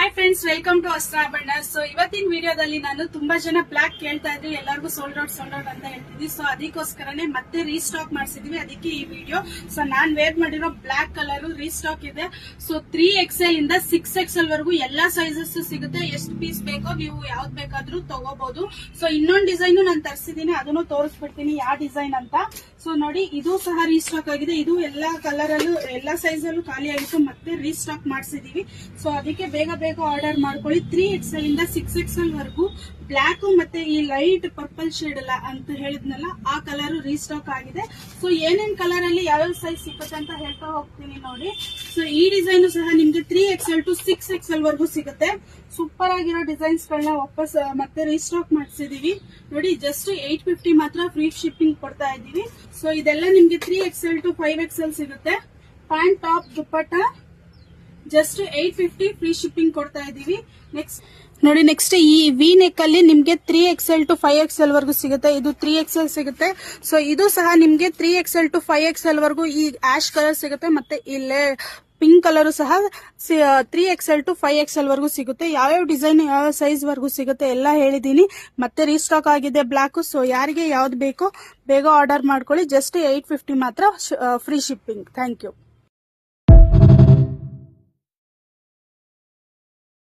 Hi friends, welcome to ಅಸ್ತ್ರ ಬಣ್ಣ. So ಇವತ್ತಿನ ವಿಡಿಯೋದಲ್ಲಿ ನಾನು ತುಂಬಾ ಜನ ಬ್ಲಾಕ್ ಕೇಳ್ತಾ ಇದ್ರಿ, ಎಲ್ಲರಿಗೂ ಸೋಲ್ಡ್ ಔಟ್ ಅಂತ ಹೇಳ್ತಿದ್ವಿ. ಸೊ ಅದಕ್ಕೋಸ್ಕರನೇ ಮತ್ತೆ ರೀಸ್ಟಾಕ್ ಮಾಡಿಸಿದ್ವಿ, ಅದಕ್ಕೆ ಈ ವಿಡಿಯೋ. ಸೊ ನಾನ್ ವೇರ್ ಮಾಡಿರೋ ಬ್ಲಾಕ್ ಕಲರ್ ರೀಸ್ಟಾಕ್ ಇದೆ. ಸೊ 3XL ಇಂದ 6XL ವರೆಗೂ ಎಲ್ಲಾ ಸೈಜಸ್ ಸಿಗುತ್ತೆ. ಎಷ್ಟು ಪೀಸ್ ಬೇಕೋ ನೀವು ಯಾವ್ದು ಬೇಕಾದ್ರೂ ತಗೋಬಹುದು. ಸೊ ಇನ್ನೊಂದು ಡಿಸೈನ್ ನಾನು ತರಿಸಿದೀನಿ, ಅದನ್ನು ತೋರಿಸ್ಬಿಡ್ತೀನಿ ಯಾವ ಡಿಸೈನ್ ಅಂತ. ಸೊ ನೋಡಿ, ಇದು ಸಹ ರೀಸ್ಟಾಕ್ ಆಗಿದೆ. ಇದು ಎಲ್ಲಾ ಕಲರ್ ಅಲ್ಲೂ ಎಲ್ಲಾ ಸೈಜ್ ಅಲ್ಲೂ ಖಾಲಿ ಆಗಿತ್ತು, ಮತ್ತೆ ರೀಸ್ಟಾಕ್ ಮಾಡಿಸಿದೀವಿ. ಸೊ ಅದಕ್ಕೆ ಬೇಗ ಆರ್ಡರ್ ಮಾಡ್ಕೊಳ್ಳಿ. 3XL ಇಂದ 6XL ವರೆಗೂ ಬ್ಲಾಕ್ ಮತ್ತೆ ಈ ಲೈಟ್ ಪರ್ಪಲ್ ಶೇಡ್ ಅಲ್ಲ ಅಂತ ಹೇಳಿದ್ನಲ್ಲ, ಆ ಕಲರ್ ರೀಸ್ಟಾಕ್ ಆಗಿದೆ. ಸೊ ಏನೇನ್ ಕಲರ್ ಅಲ್ಲಿ ಯಾವ್ಯಾವ ಸೈಜ್ ಸಿಗುತ್ತೆ ಅಂತ ಹೇಳ್ತಾ ಹೋಗ್ತೀನಿ ನೋಡಿ. ಸೊ ಈ ಡಿಸೈನ್ ಸಹ ನಿಮ್ಗೆ 3XL to 6XL ವರೆಗೂ ಸಿಗುತ್ತೆ. ಸೂಪರ್ ಆಗಿರೋ ಡಿಸೈನ್ಸ್ ಗಳನ್ನ ವಾಪಸ್ ಮತ್ತೆ ರೀಸ್ಟಾಕ್ ಮಾಡಿಸಿದೀವಿ ನೋಡಿ. ಜಸ್ಟ್ 850 ಮಾತ್ರ ಫ್ರೀ ಶಿಪ್ಪಿಂಗ್ ಕೊಡ್ತಾ ಇದೀವಿ. ಸೊ ಇದೆಲ್ಲ ನಿಮ್ಗೆ 3XL to 5XL ಸಿಗುತ್ತೆ. ಪ್ಯಾಂಟ್ ಟಾಪ್ ದುಪ್ಪಟ್ಟ ಜಸ್ಟ್ 850 ಫ್ರೀ ಶಿಪ್ಪಿಂಗ್ ಕೊಡ್ತಾ ಇದೀವಿ. ನೆಕ್ಸ್ಟ್ ನೋಡಿ, ನೆಕ್ಸ್ಟ್ ಈ ವಿ ನೆಕ್ ಅಲ್ಲಿ ನಿಮ್ಗೆ 3XL to 5XL ವರೆಗೂ ಸಿಗುತ್ತೆ. ಇದು 3XL ಸಿಗುತ್ತೆ. ಸೊ ಇದು ಸಹ ನಿಮ್ಗೆ 3XL to 5XL ವರೆಗೂ ಈ ಆಶ್ ಕಲರ್ ಸಿಗುತ್ತೆ. ಮತ್ತೆ ಇಲ್ಲೇ ಪಿಂಕ್ ಕಲರ್ ಸಹ 3XL to 5XL ವರೆಗೂ ಸಿಗುತ್ತೆ. ಯಾವ್ಯಾವ ಡಿಸೈನ್ ಯಾವ ಸೈಜ್ ವರೆಗೂ ಸಿಗುತ್ತೆ ಎಲ್ಲ ಹೇಳಿದೀನಿ. ಮತ್ತೆ ರೀಸ್ಟಾಕ್ ಆಗಿದೆ ಬ್ಲಾಕ್. ಸೊ ಯಾರಿಗೆ ಯಾವ್ದು ಬೇಕೋ ಬೇಗ ಆರ್ಡರ್ ಮಾಡ್ಕೊಳ್ಳಿ. ಜಸ್ಟ್ 850 ಮಾತ್ರ ಫ್ರೀ ಶಿಪ್ಪಿಂಗ್. Thank you.